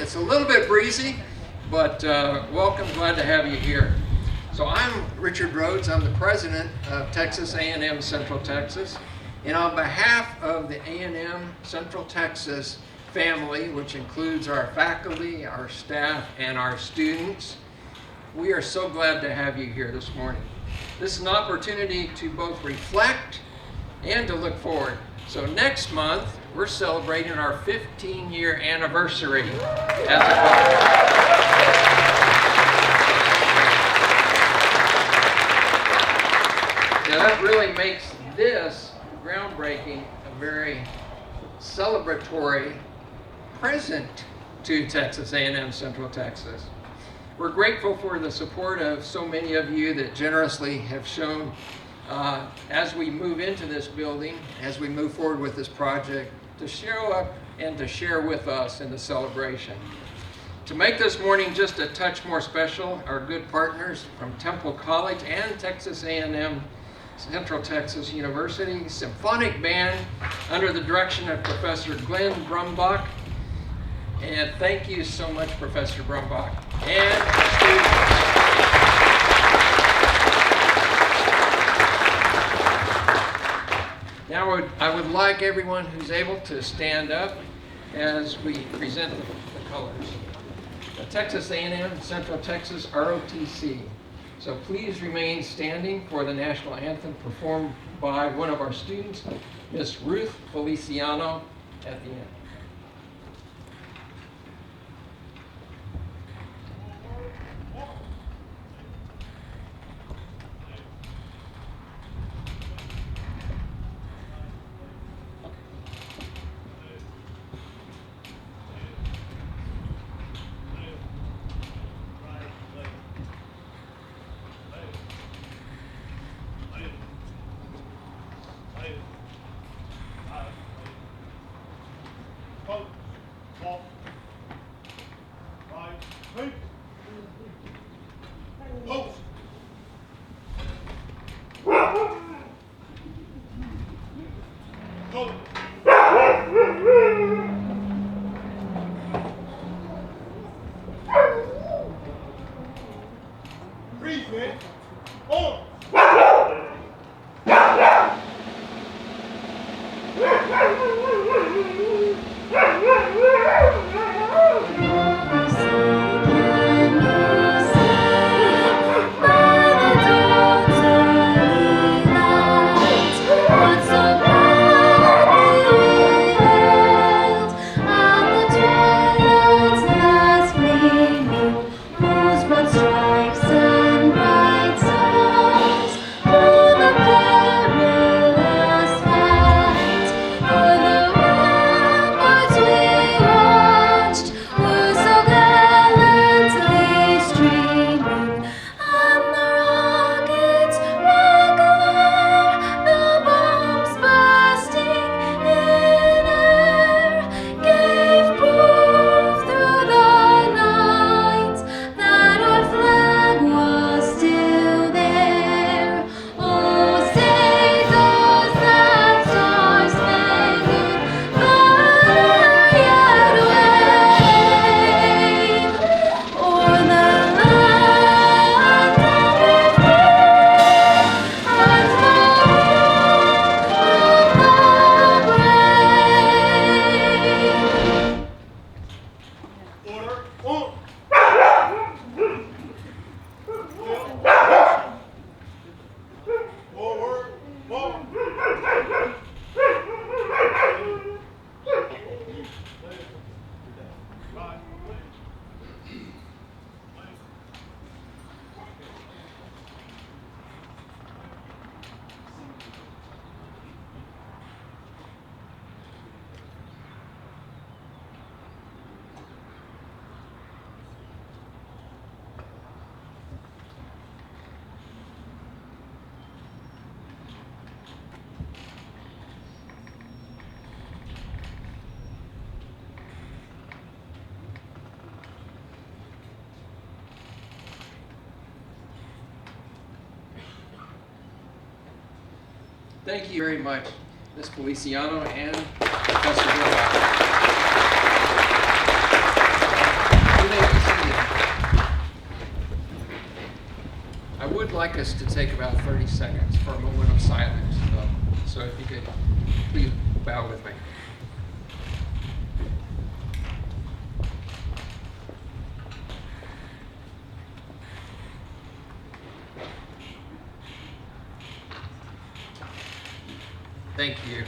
It's a little bit breezy, but welcome, glad to have you here. So I'm Richard Rhodes, I'm the president of Texas A&M Central Texas, and on behalf of the A&M Central Texas family, which includes our faculty, our staff, and our students, we are so glad to have you here this morning. This is an opportunity to both reflect and to look forward. So next month, we're celebrating our 15-year anniversary as a college. Now that really makes this groundbreaking a very celebratory present to Texas A&M Central Texas. We're grateful for the support of so many of you that generously have shown as we move into this building, as we move forward with this project, to show up and to share with us in the celebration. To make this morning just a touch more special, our good partners from Temple College and Texas A&M Central Texas University Symphonic Band under the direction of Professor Glenn Brumbach. And thank you so much, Professor Brumbach. And students. Now I would like everyone who's able to stand up as we present the colors. The Texas A&M Central Texas ROTC. So please remain standing for the national anthem performed by one of our students, Miss Ruth Feliciano, at the end. Thank you very much, Ms. Feliciano and Professor Brumbach. like us to take about 30 seconds for a moment of silence. So if you could please bow with me. Thank you.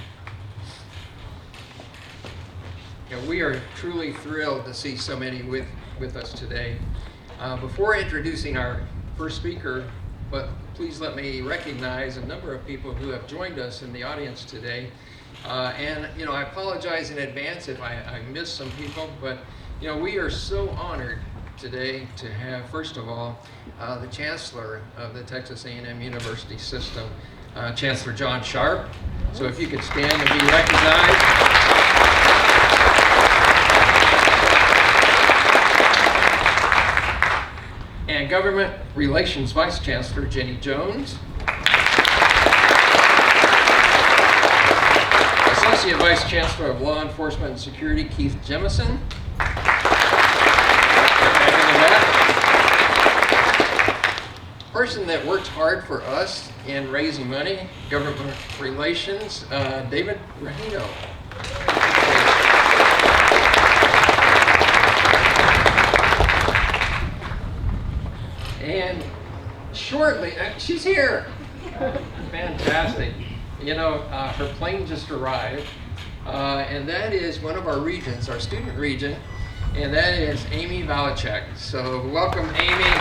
We are truly thrilled to see so many with us today. Before introducing our first speaker, but please let me recognize a number of people who have joined us in the audience today. And I apologize in advance if I missed some people, but we are so honored today to have, first of all, the Chancellor of the Texas A&M University System, Chancellor John Sharp. So if you could stand and be recognized. And Government Relations Vice Chancellor Jenny Jones. Associate Vice Chancellor of Law Enforcement and Security Keith Jemison. Person that worked hard for us in raising money, Government Relations, David Rahino. And shortly, she's here. Fantastic. Her plane just arrived, and that is one of our regents, our student regent, and that is Amy Valachek. So welcome, Amy.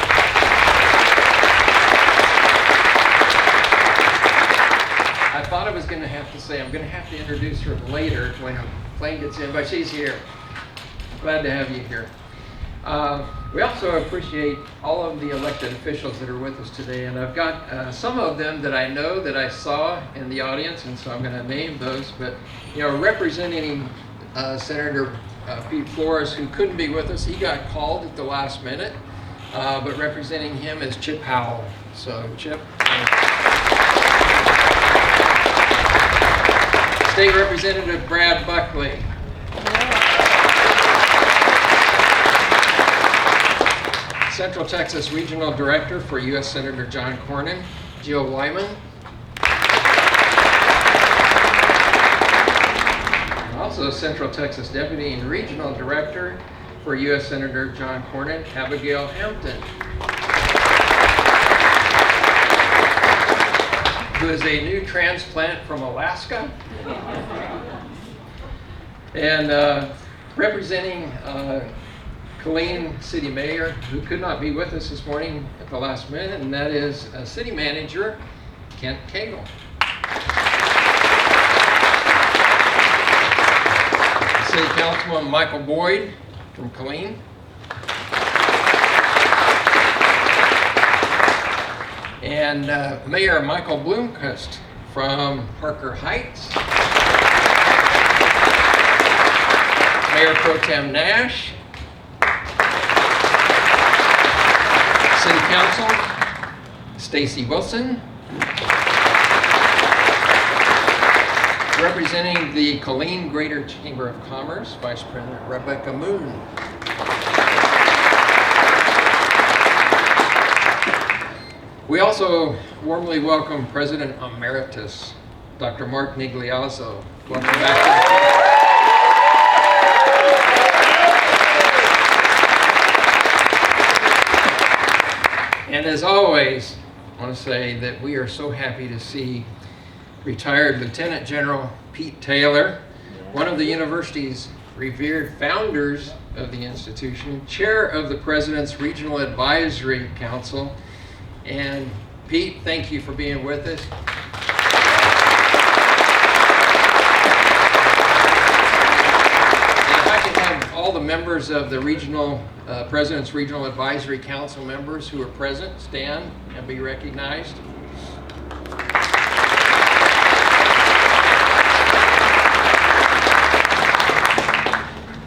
I thought I was going to have to say I'm going to have to introduce her later when her plane gets in, but she's here. Glad to have you here. We also appreciate all of the elected officials that are with us today, and I've got some of them that I know that I saw in the audience, and so I'm going to name those. But representing Senator Pete Flores, who couldn't be with us, he got called at the last minute, but representing him is Chip Howell. So Chip. State Representative Brad Buckley. Central Texas Regional Director for U.S. Senator John Cornyn, Jill Wyman. Also Central Texas Deputy and Regional Director for U.S. Senator John Cornyn, Abigail Hampton, who is a new transplant from Alaska. And representing Killeen City Mayor, who could not be with us this morning at the last minute, and that is City Manager Kent Cagle. City Councilman Michael Boyd from Killeen. And Mayor Michael Bloomquist from Parker Heights. Mayor Pro Tem Nash. City Council, Stacy Wilson. Representing the Killeen Greater Chamber of Commerce, Vice President Rebecca Moon. We also warmly welcome President Emeritus, Dr. Mark Nigliazzo. Welcome back to the team. And as always, I want to say that we are so happy to see retired Lieutenant General Pete Taylor, one of the university's revered founders of the institution, chair of the President's Regional Advisory Council. And Pete, thank you for being with us. And if I can have all the members of the President's Regional Advisory Council members who are present stand and be recognized.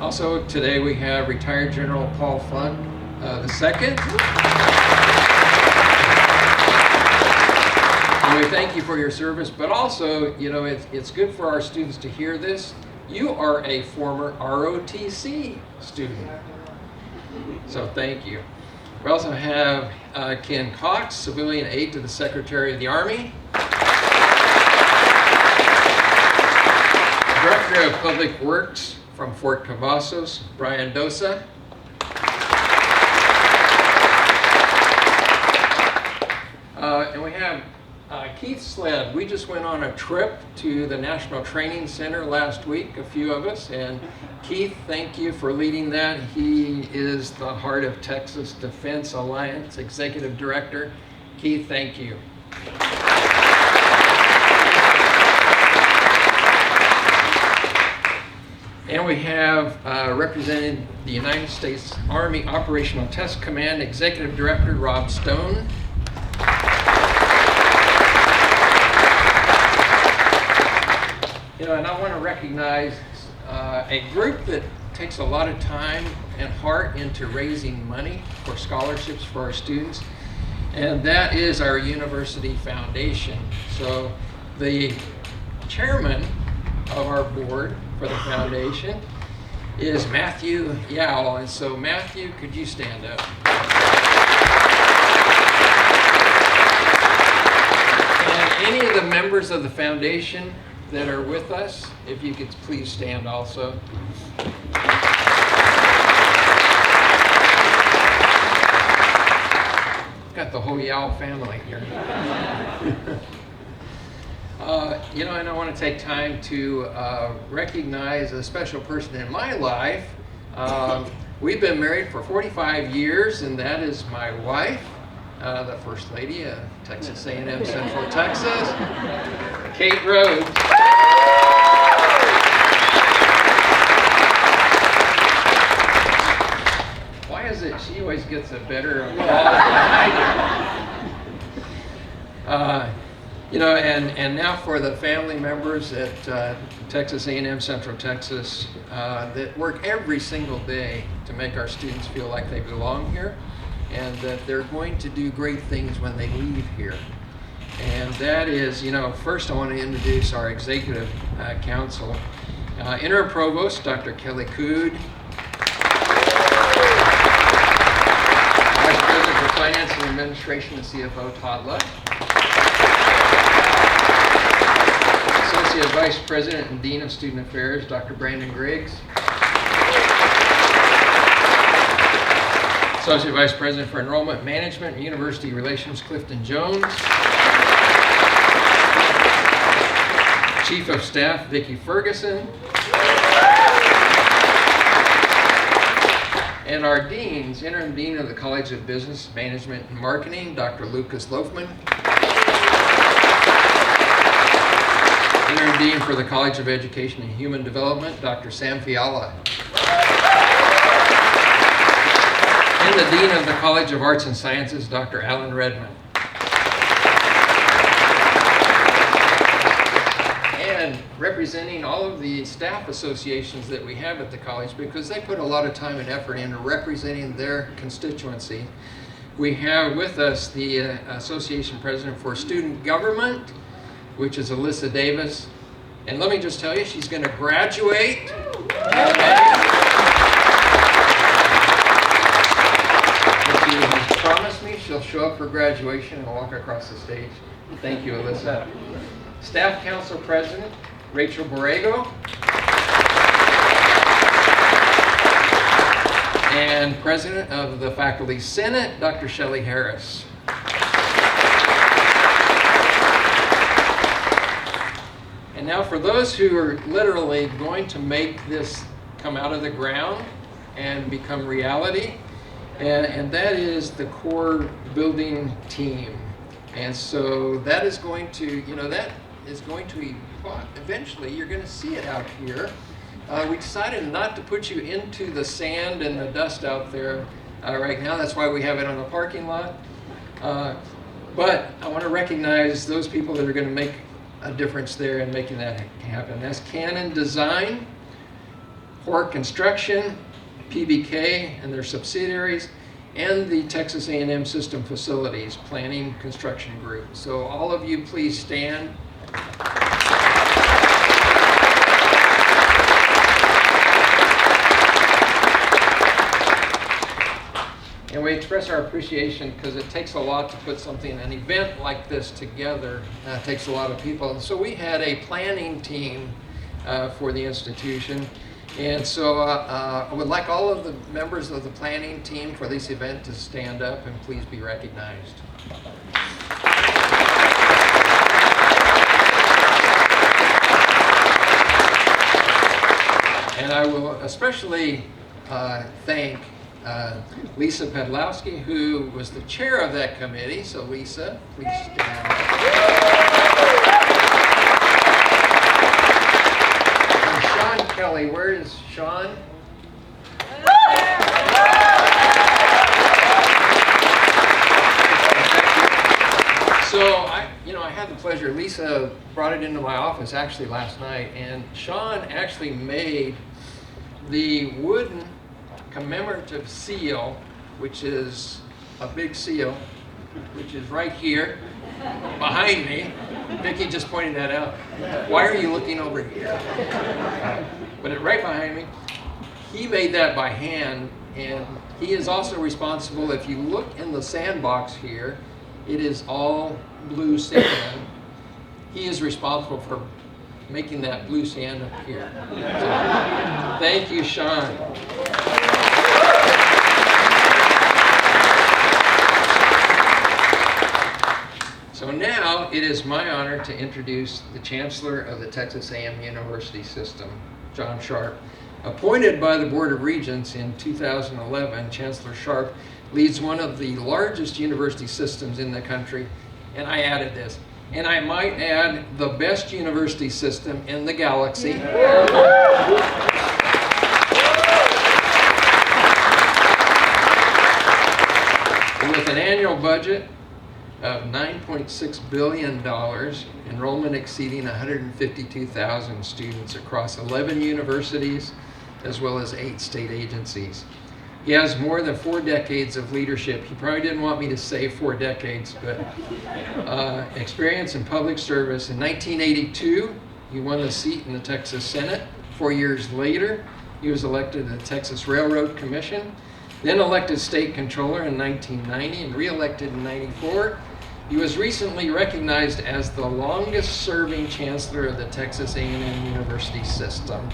Also today we have retired General Paul Fund II. And we thank you for your service, but also, it's good for our students to hear this. You are a former ROTC student. So thank you. We also have Ken Cox, civilian aide to the Secretary of the Army. Director of Public Works from Fort Cavazos, Brian Dosa. And we have Keith Sled. We just went on a trip to the National Training Center last week, a few of us, and Keith, thank you for leading that. He is the Heart of Texas Defense Alliance Executive Director. Keith, thank you. And we have representing the United States Army Operational Test Command Executive Director Rob Stone. And I want to recognize a group that takes a lot of time and heart into raising money for scholarships for our students, and that is our University Foundation. So the chairman of our board for the foundation is Matthew Yao, and so Matthew, could you stand up? And any of the members of the foundation that are with us, if you could please stand also. Got the whole Yao family here. And I want to take time to recognize a special person in my life. We've been married for 45 years, and that is my wife, the First Lady of Texas A&M Central Texas, Kate Rhodes. Why is it she always gets a better applause than I do? And now for the family members at Texas A&M Central Texas that work every single day to make our students feel like they belong here, and that they're going to do great things when they leave here. And that is, first I want to introduce our Executive Council. Interim Provost, Dr. Kelly Cood. Vice President for Finance and Administration and CFO, Todd Luck. Associate Vice President and Dean of Student Affairs, Dr. Brandon Griggs. Associate Vice President for Enrollment Management and University Relations, Clifton Jones. Chief of Staff, Vicki Ferguson. And our deans, Interim Dean of the College of Business, Management and Marketing, Dr. Lucas Loafman. Interim Dean for the College of Education and Human Development, Dr. Sam Fiala. And the Dean of the College of Arts and Sciences, Dr. Alan Redmond. And representing all of the staff associations that we have at the college, because they put a lot of time and effort into representing their constituency, we have with us the Association President for Student Government, which is Alyssa Davis. And let me just tell you, she's going to graduate. She has promised me she'll show up for graduation and walk across the stage. Thank you, Alyssa. Staff Council President, Rachel Borrego. And President of the Faculty Senate, Dr. Shelley Harris. And now for those who are literally going to make this come out of the ground and become reality, and that is the core building team. And so that is going to, eventually you're going to see it out here. We decided not to put you into the sand and the dust out there right now. That's why we have it on the parking lot. But I want to recognize those people that are going to make a difference there in making that happen. That's Cannon Design, Hort Construction, PBK and their subsidiaries, and the Texas A&M System Facilities Planning Construction Group. So all of you please stand. And And we express our appreciation because it takes a lot to put an event like this together. It takes a lot of people. And so we had a planning team for the institution. And so I would like all of the members of the planning team for this event to stand up and please be recognized. And I will especially thank Lisa Pedlowski, who was the chair of that committee. So Lisa, please stand up. And Sean Kelly, where is Sean? So I had the pleasure, Lisa brought it into my office actually last night, and Sean actually made the wooden commemorative seal, which is a big seal, which is right here behind me. Vicki just pointed that out. Why are you looking over here? But right behind me. He made that by hand, and he is also responsible. If you look in the sandbox here, it is all blue sand. He is responsible for making that blue sand up here. So, thank you, Sean. So now it is my honor to introduce the Chancellor of the Texas A&M University System, John Sharp. Appointed by the Board of Regents in 2011, Chancellor Sharp leads one of the largest university systems in the country, and I added this, and I might add the best university system in the galaxy. With an annual budget of $9.6 billion, enrollment exceeding 152,000 students across 11 universities, as well as 8 state agencies. He has more than 4 decades of leadership. He probably didn't want me to say 4 decades, but experience in public service. In 1982, he won the seat in the Texas Senate. 4 years later, he was elected to the Texas Railroad Commission, then elected state controller in 1990 and re-elected in 94. He was recently recognized as the longest serving chancellor of the Texas A&M University System.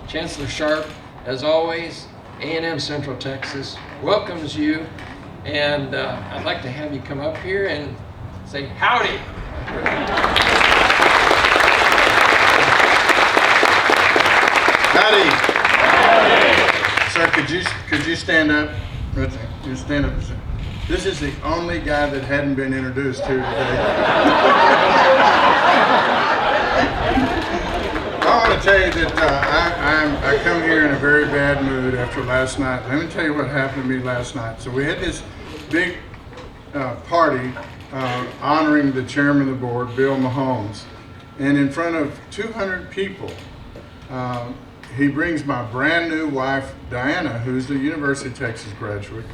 Chancellor Sharp, as always, A&M Central Texas welcomes you, and I'd like to have you come up here and say howdy. Howdy. Sir, could you stand up? Right there. You stand up. This is the only guy that hadn't been introduced here today. I want to tell you that I come here in a very bad mood after last night. Let me tell you what happened to me last night. So we had this big party honoring the chairman of the board, Bill Mahomes, and in front of 200 people, he brings my brand new wife, Diana, who's the University of Texas graduate,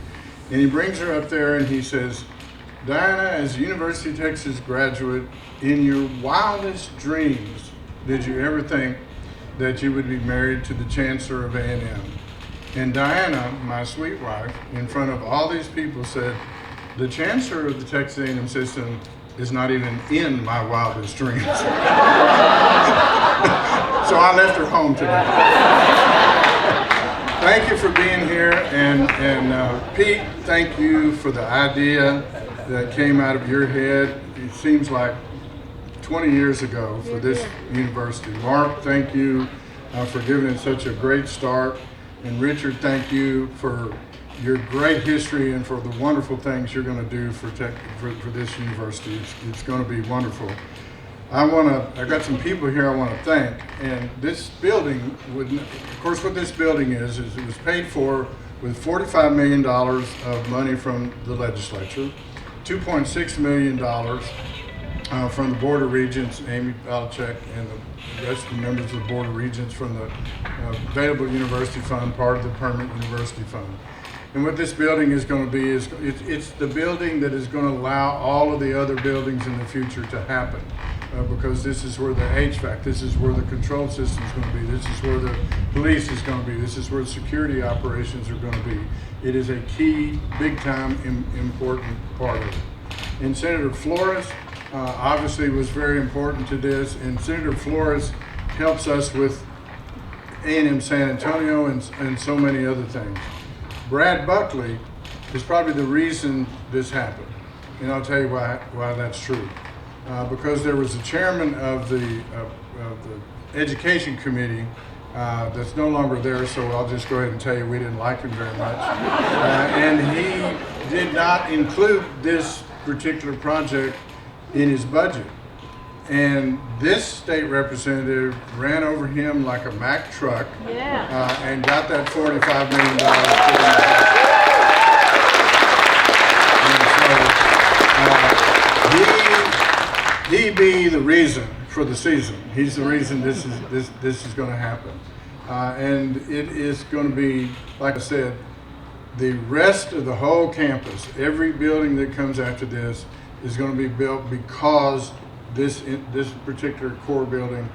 and he brings her up there and he says, Diana, as a University of Texas graduate, in your wildest dreams, did you ever think that you would be married to the Chancellor of A&M? And Diana, my sweet wife, in front of all these people said, the Chancellor of the Texas A&M system is not even in my wildest dreams. So I left her home today. Thank you for being here, and Pete, thank you for the idea that came out of your head. It seems like 20 years ago for this university. Mark, thank you for giving it such a great start. And Richard, thank you for your great history and for the wonderful things you're going to do for this university. It's going to be wonderful. I got some people here I want to thank, and this building of course what this building is it was paid for with $45 million of money from the legislature, $2.6 million from the Board of Regents, Amy Belichick, and the rest of the members of the Board of Regents from the Available University Fund, part of the Permanent University Fund. And what this building is going to be is it's the building that is going to allow all of the other buildings in the future to happen. because this is where the HVAC, this is where the control system is going to be, this is where the police is going to be, this is where the security operations are going to be. It is a key, big-time, important part of it. And Senator Flores obviously was very important to this, and Senator Flores helps us with A&M San Antonio and so many other things. Brad Buckley is probably the reason this happened, and I'll tell you why that's true. Because there was a chairman of the education committee that's no longer there, so I'll just go ahead and tell you we didn't like him very much. And he did not include this particular project in his budget. And this state representative ran over him like a Mack truck, and got that $45 million. And so he be the reason for the season. He's the reason this is going to happen, and it is going to be, like I said, the rest of the whole campus. Every building that comes after this is going to be built because this particular core building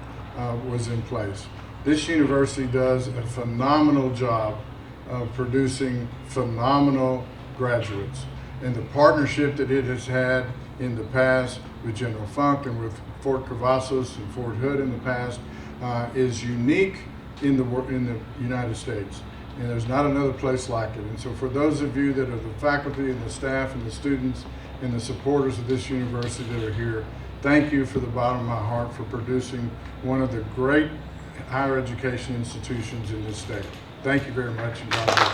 was in place. This university does a phenomenal job of producing phenomenal graduates, and the partnership that it has had in the past with General Funk and with Fort Cavazos and Fort Hood in the past is unique in the United States, and there's not another place like it. And so for those of you that are the faculty and the staff and the students and the supporters of this university that are here, thank you from the bottom of my heart for producing one of the great higher education institutions in this state. Thank you very much, and God bless you.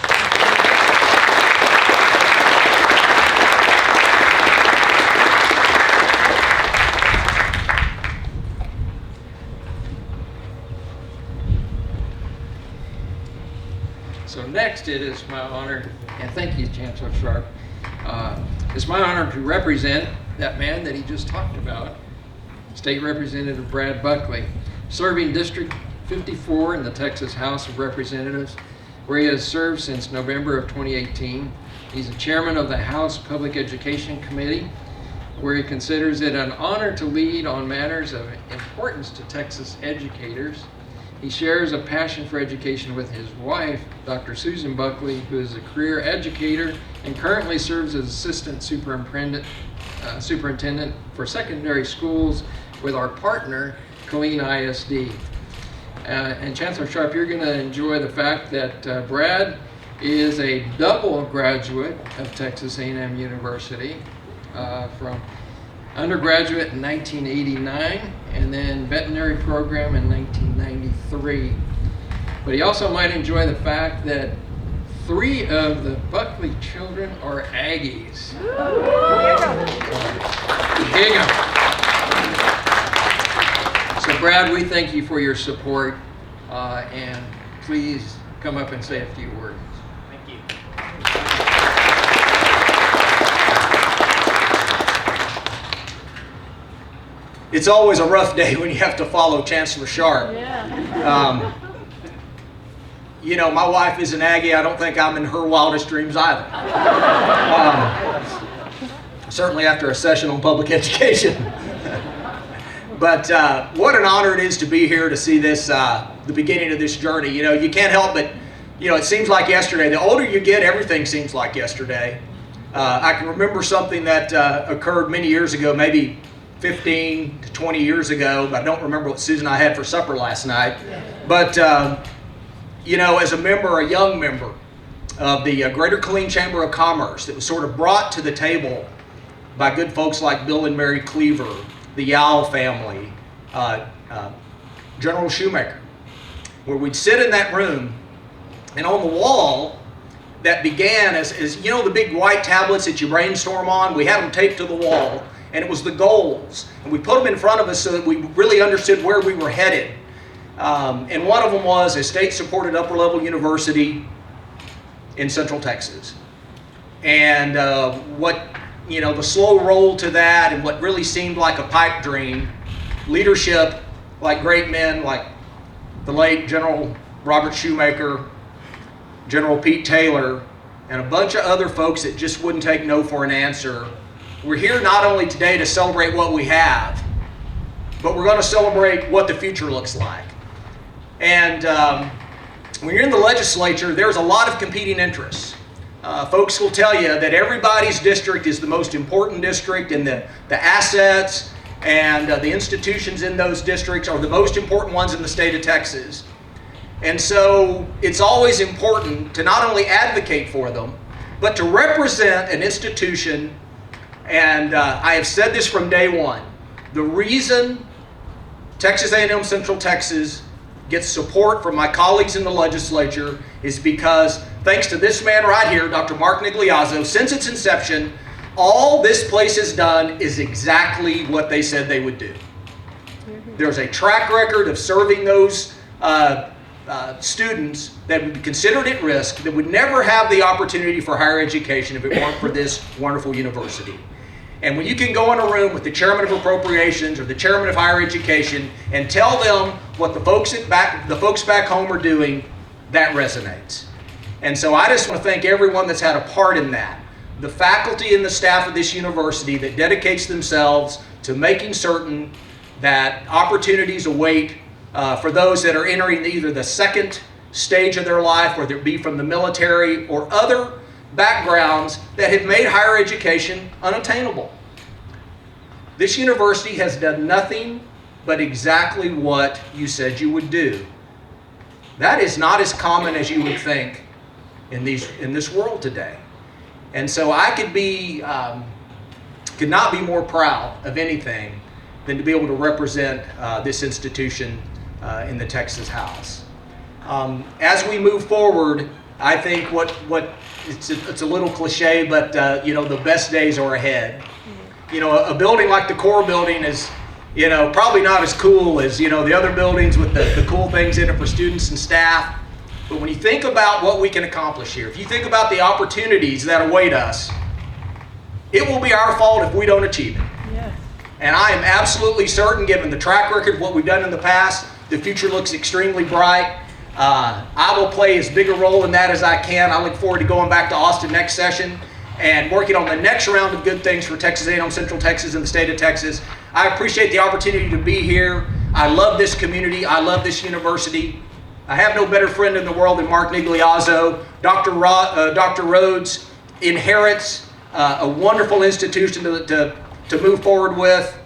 So next, it is my honor, and thank you, Chancellor Sharp. It's my honor to represent that man that he just talked about, State Representative Brad Buckley, serving District 54 in the Texas House of Representatives, where he has served since November of 2018. He's the chairman of the House Public Education Committee, where he considers it an honor to lead on matters of importance to Texas educators. He shares a passion for education with his wife, Dr. Susan Buckley, who is a career educator and currently serves as assistant superintendent for secondary schools with our partner, Killeen ISD. And Chancellor Sharp, you're going to enjoy the fact that Brad is a double graduate of Texas A&M University from undergraduate in 1989 and then veterinary program in 1993. But he also might enjoy the fact that 3 of the Buckley children are Aggies. Here you go. So Brad, we thank you for your support, and please come up and say a few words. Thank you. It's always a rough day when you have to follow Chancellor Sharp. Yeah. You know, my wife is an Aggie. I don't think I'm in her wildest dreams either. Certainly after a session on public education. But what an honor it is to be here to see this, the beginning of this journey. You know, you can't help but, you know, it seems like yesterday. The older you get, everything seems like yesterday. I can remember something that occurred many years ago, maybe 15 to 20 years ago. But I don't remember what Susan and I had for supper last night. But, you know, as a young member of the Greater Killeen Chamber of Commerce that was sort of brought to the table by good folks like Bill and Mary Cleaver, the Yao family, General Shoemaker, where we'd sit in that room, and on the wall that began as you know, the big white tablets that you brainstorm on, we had them taped to the wall, and it was the goals, and we put them in front of us so that we really understood where we were headed. And one of them was a state-supported upper-level university in Central Texas. And what, you know, the slow roll to that, and what really seemed like a pipe dream, leadership like great men like the late General Robert Shoemaker, General Pete Taylor, and a bunch of other folks that just wouldn't take no for an answer. We're here not only today to celebrate what we have, but we're going to celebrate what the future looks like. And when you're in the legislature, there's a lot of competing interests. Folks will tell you that everybody's district is the most important district, and the assets and the institutions in those districts are the most important ones in the state of Texas. And so it's always important to not only advocate for them, but to represent an institution. And I have said this from day one. The reason Texas A&M Central Texas gets support from my colleagues in the legislature is because, thanks to this man right here, Dr. Mark Nigliazzo, since its inception, all this place has done is exactly what they said they would do. There's a track record of serving those students that would be considered at risk, that would never have the opportunity for higher education if it weren't for this wonderful university. And when you can go in a room with the chairman of appropriations or the chairman of higher education and tell them what the folks back home are doing, that resonates. And so I just want to thank everyone that's had a part in that. The faculty and the staff of this university that dedicates themselves to making certain that opportunities await for those that are entering either the second stage of their life, whether it be from the military or other backgrounds that have made higher education unattainable. This university has done nothing but exactly what you said you would do. That is not as common as you would think in this world today. And so I could not be more proud of anything than to be able to represent this institution in the Texas House. As we move forward, I think it's a little cliche, but the best days are ahead. A building like the core building is, probably not as cool as, the other buildings with the cool things in it for students and staff. But when you think about what we can accomplish here, if you think about the opportunities that await us, it will be our fault if we don't achieve it. Yes. And I am absolutely certain, given the track record of what we've done in the past, the future looks extremely bright. I will play as big a role in that as I can. I look forward to going back to Austin next session and working on the next round of good things for Texas A&M Central Texas and the state of Texas. I appreciate the opportunity to be here. I love this community. I love this university. I have no better friend in the world than Mark Nigliazzo. Dr. Rhodes inherits a wonderful institution to move forward with,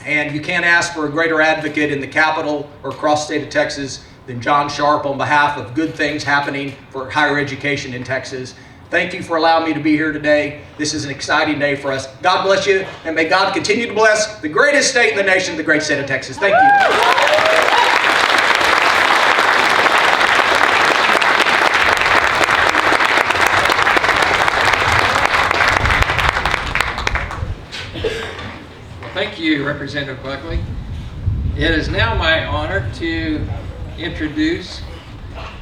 and you can't ask for a greater advocate in the capital or across the state of Texas than John Sharp on behalf of good things happening for higher education in Texas. Thank you for allowing me to be here today. This is an exciting day for us. God bless you, and may God continue to bless the greatest state in the nation, the great state of Texas. Thank you. Thank you, Representative Buckley. It is now my honor to introduce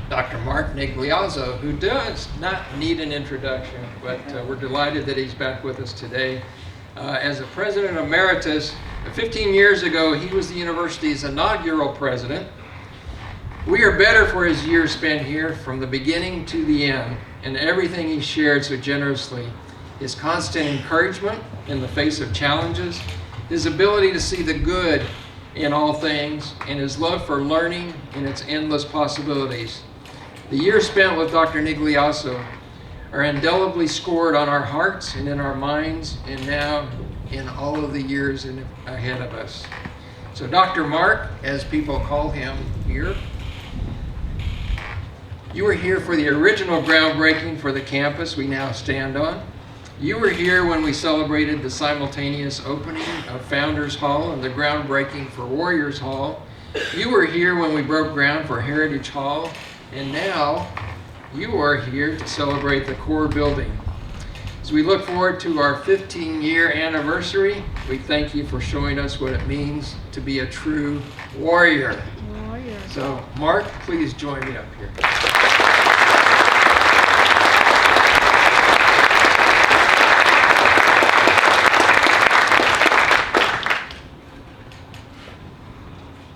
Dr. Mark Nigliazzo, who does not need an introduction, but we're delighted that he's back with us today. As a President Emeritus, 15 years ago, he was the university's inaugural president. We are better for his years spent here from the beginning to the end, and everything he shared so generously. His constant encouragement in the face of challenges, his ability to see the good in all things, and his love for learning and its endless possibilities. The years spent with Dr. Nigliazzo are indelibly scored on our hearts and in our minds, and now in all of the years ahead of us. So Dr. Mark, as people call him here, you were here for the original groundbreaking for the campus we now stand on. You were here when we celebrated the simultaneous opening of Founders Hall and the groundbreaking for Warriors Hall. You were here when we broke ground for Heritage Hall, and now you are here to celebrate the core building. As we look forward to our 15-year anniversary, we thank you for showing us what it means to be a true warrior. So, Mark, please join me up here.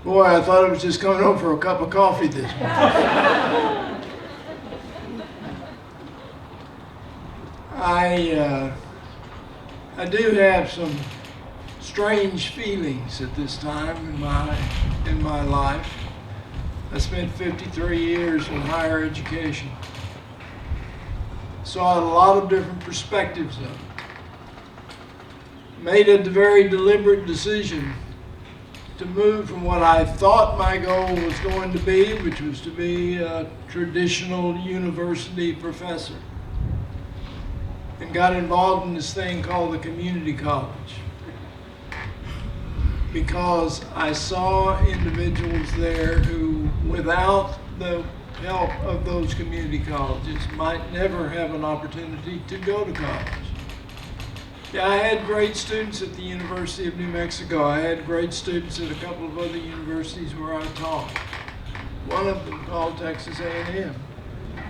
Boy, I thought I was just coming home for a cup of coffee this morning. I do have some strange feelings at this time in my life. I spent 53 years in higher education. Saw a lot of different perspectives of it. Made a very deliberate decision to move from what I thought my goal was going to be, which was to be a traditional university professor, and got involved in this thing called the community college, because I saw individuals there who, without the help of those community colleges, might never have an opportunity to go to college. Yeah, I had great students at the University of New Mexico. I had great students at a couple of other universities where I taught. One of them called Texas A&M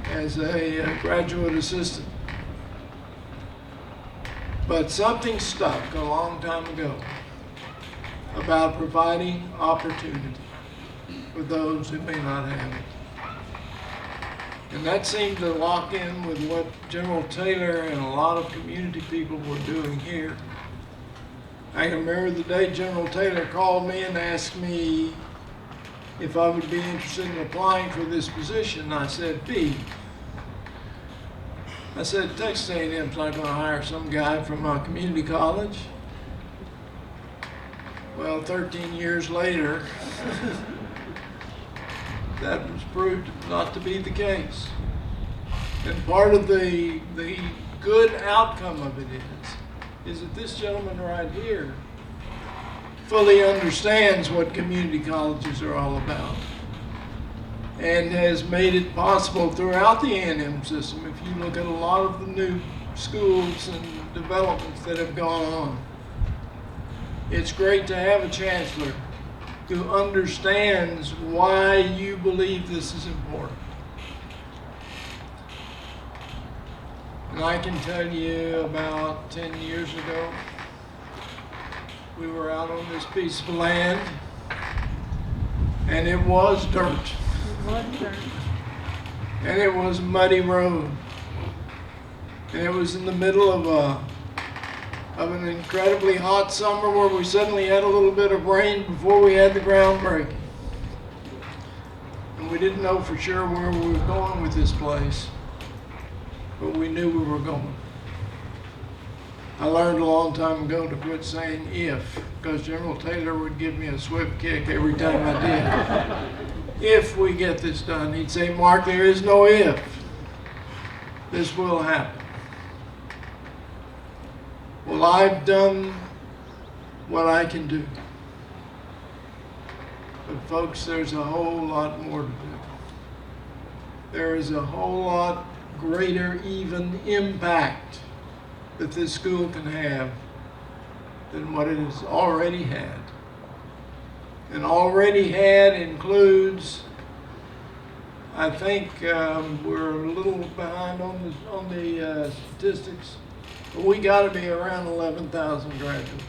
as a graduate assistant. But something stuck a long time ago about providing opportunity for those who may not have it. And that seemed to lock in with what General Taylor and a lot of community people were doing here. I can remember the day General Taylor called me and asked me if I would be interested in applying for this position. I said, Pete, I said, Texas A&M's not going to hire some guy from a community college. Well, 13 years later, that was proved not to be the case. And part of the good outcome of it is that this gentleman right here fully understands what community colleges are all about and has made it possible throughout the A&M system. If you look at a lot of the new schools and developments that have gone on, it's great to have a chancellor who understands why you believe this is important. And I can tell you about 10 years ago, we were out on this piece of land, and it was dirt. And it was a muddy road. And it was in the middle of an incredibly hot summer where we suddenly had a little bit of rain before we had the groundbreaking. And we didn't know for sure where we were going with this place, but we knew we were going. I learned a long time ago to quit saying if, because General Taylor would give me a swift kick every time I did. If we get this done, he'd say, Mark, there is no if. This will happen. Well, I've done what I can do. But folks, there's a whole lot more to do. There is a whole lot greater even impact that this school can have than what it has already had. And already had includes, I think we're a little behind on the statistics, but we got to be around 11,000 graduates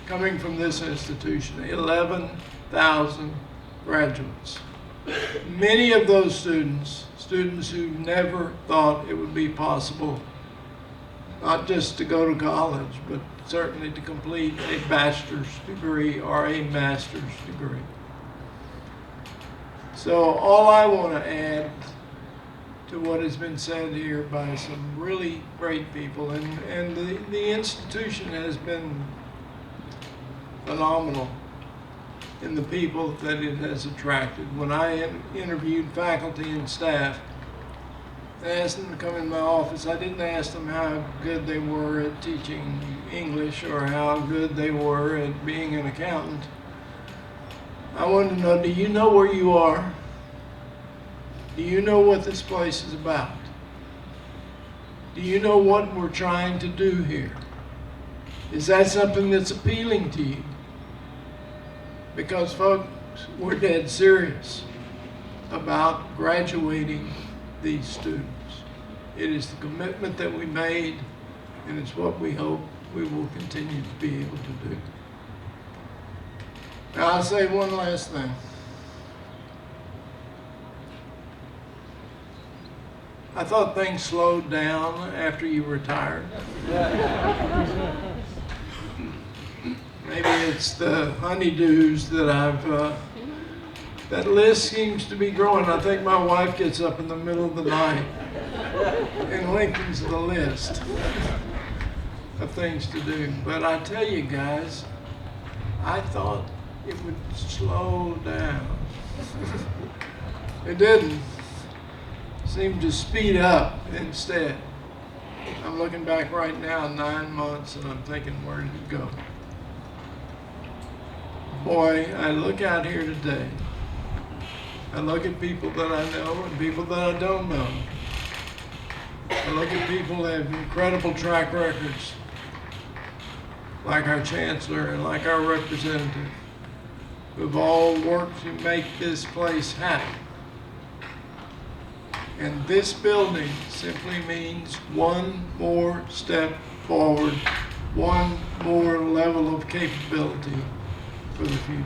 coming from this institution. 11,000 graduates. Many of those students who never thought it would be possible not just to go to college, but certainly to complete a bachelor's degree or a master's degree. So all I want to add to what has been said here by some really great people, and the institution has been phenomenal in the people that it has attracted. When I interviewed faculty and staff, I asked them to come in my office. I didn't ask them how good they were at teaching English or how good they were at being an accountant. I wanted to know, do you know where you are? Do you know what this place is about? Do you know what we're trying to do here? Is that something that's appealing to you? Because folks, we're dead serious about graduating these students. It is the commitment that we made, and it's what we hope we will continue to be able to do. Now, I'll say one last thing. I thought things slowed down after you retired. Maybe it's the honeydews that that list seems to be growing. I think my wife gets up in the middle of the night and lengthens the list of things to do. But I tell you guys, I thought it would slow down. It didn't. It seemed to speed up instead. I'm looking back right now, 9 months, and I'm thinking, where did it go? Boy, I look out here today. I look at people that I know and people that I don't know. I look at people that have incredible track records, like our chancellor and like our representative, who've all worked to make this place happen. And this building simply means one more step forward, one more level of capability for the future.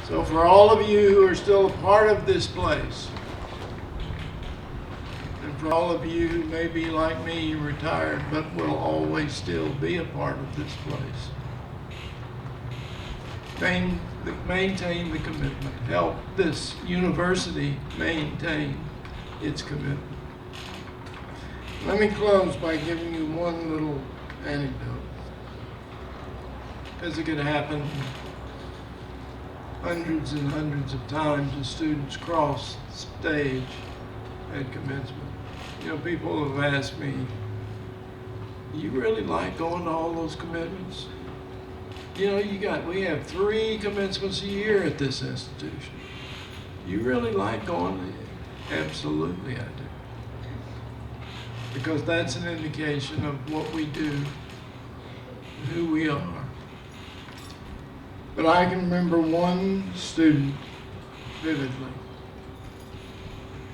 So for all of you who are still a part of this place, and for all of you who may be like me, retired, but will always still be a part of this place, maintain the commitment. Help this university maintain its commitment. Let me close by giving you one little anecdote, because it could happen hundreds and hundreds of times as students cross the stage at commencement. You know, people have asked me, do you really like going to all those commitments? You know, we have 3 commencements a year at this institution. You really like going? Absolutely I do. Because that's an indication of what we do, who we are. But I can remember one student vividly.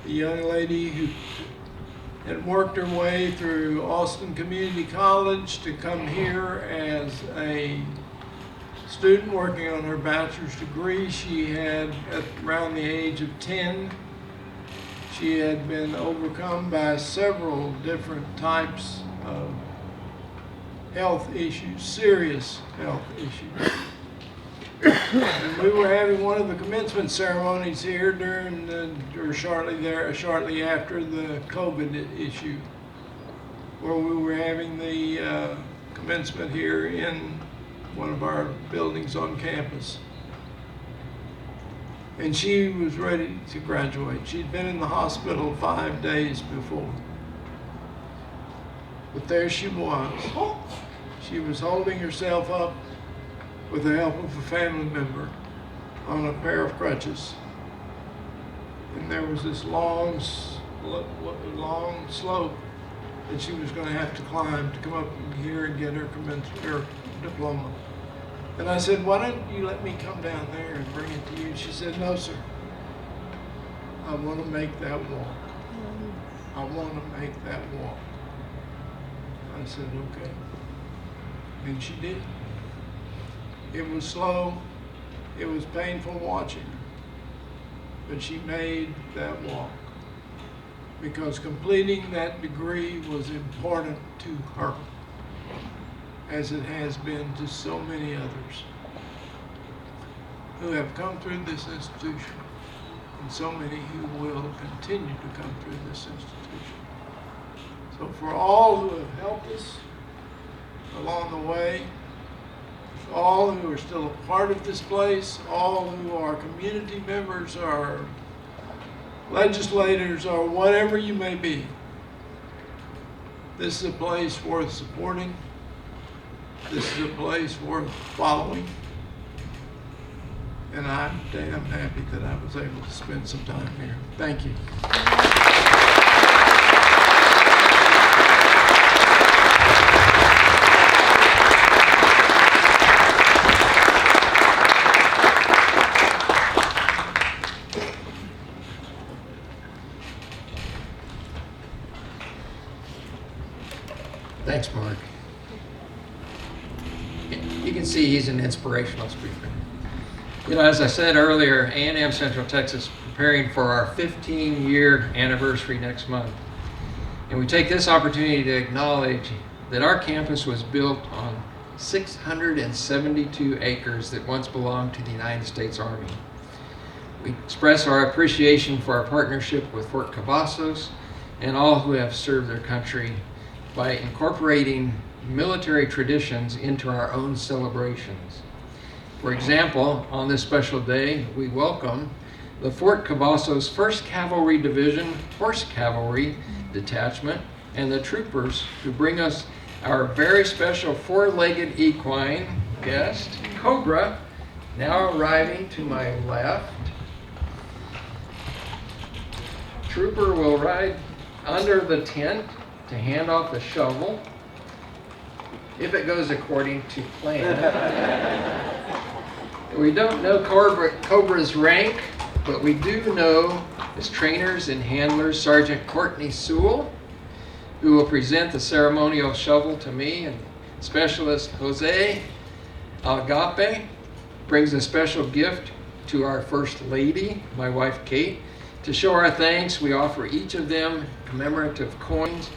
A young lady who had worked her way through Austin Community College to come here as a student working on her bachelor's degree. She had, at around the age of 10, she had been overcome by several different types of health issues, serious health issues. And we were having one of the commencement ceremonies here shortly after the COVID issue, where we were having the commencement here in one of our buildings on campus. And she was ready to graduate. She'd been in the hospital 5 days before. But there she was. She was holding herself up with the help of a family member on a pair of crutches. And there was this long slope that she was going to have to climb to come up here and get her diploma. And I said, why don't you let me come down there and bring it to you? She said, no, sir. I want to make that walk. I want to make that walk. I said, okay. And she did. It was slow. It was painful watching. But she made that walk. Because completing that degree was important to her, as it has been to so many others who have come through this institution, and so many who will continue to come through this institution. So for all who have helped us along the way, all who are still a part of this place, all who are community members or legislators or whatever you may be, this is a place worth supporting. This is a place worth following. And I'm damn happy that I was able to spend some time here. Thank you. Thanks, Mark. You can see he's an inspirational speaker. You know, as I said earlier, A&M Central Texas is preparing for our 15-year anniversary next month. And we take this opportunity to acknowledge that our campus was built on 672 acres that once belonged to the United States Army. We express our appreciation for our partnership with Fort Cavazos and all who have served their country by incorporating military traditions into our own celebrations. For example, on this special day, we welcome the Fort Cavazos 1st Cavalry Division Horse Cavalry Detachment and the troopers who bring us our very special four-legged equine guest, Cobra, now arriving to my left. Trooper will ride under the tent to hand off the shovel, if it goes according to plan. We don't know Cobra's rank, but we do know his trainers and handlers, Sergeant Courtney Sewell, who will present the ceremonial shovel to me, and Specialist Jose Agape brings a special gift to our First Lady, my wife Kate. To show our thanks, we offer each of them commemorative coins,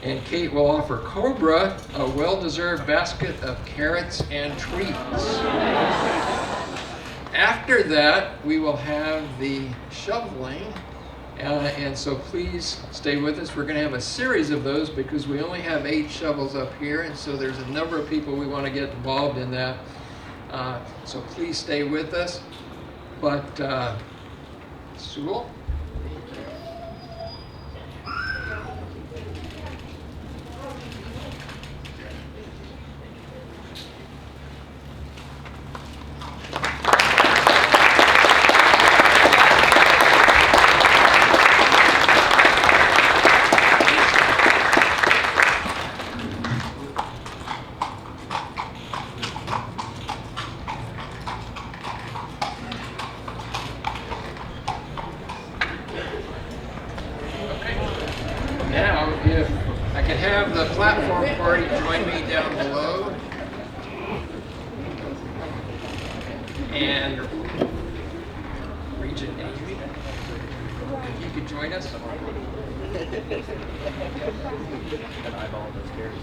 and Kate will offer Cobra a well-deserved basket of carrots and treats. After that, we will have the shoveling, and so please stay with us. We're going to have a series of those because we only have 8 shovels up here, and so there's a number of people we want to get involved in that. So please stay with us. But Sewell? Now, if I could have the platform party join me down below. And Regent Amy, if you could join us. And eyeball those carrots.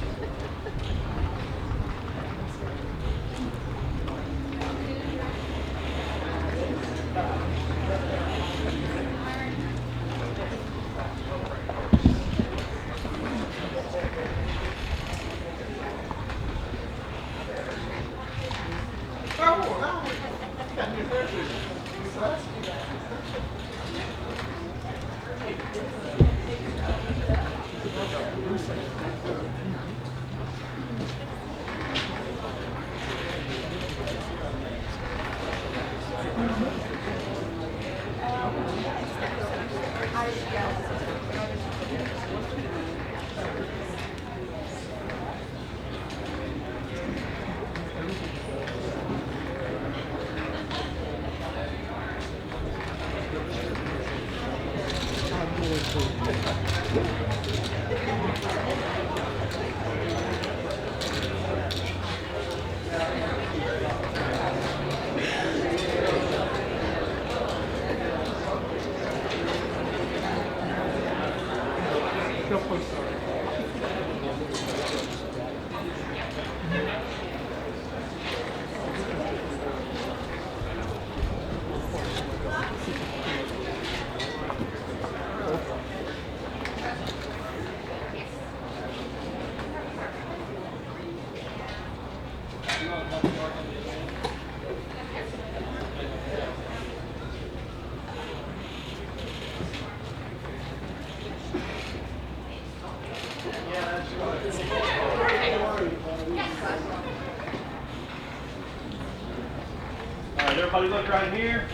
All right, everybody look right here.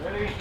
Ready?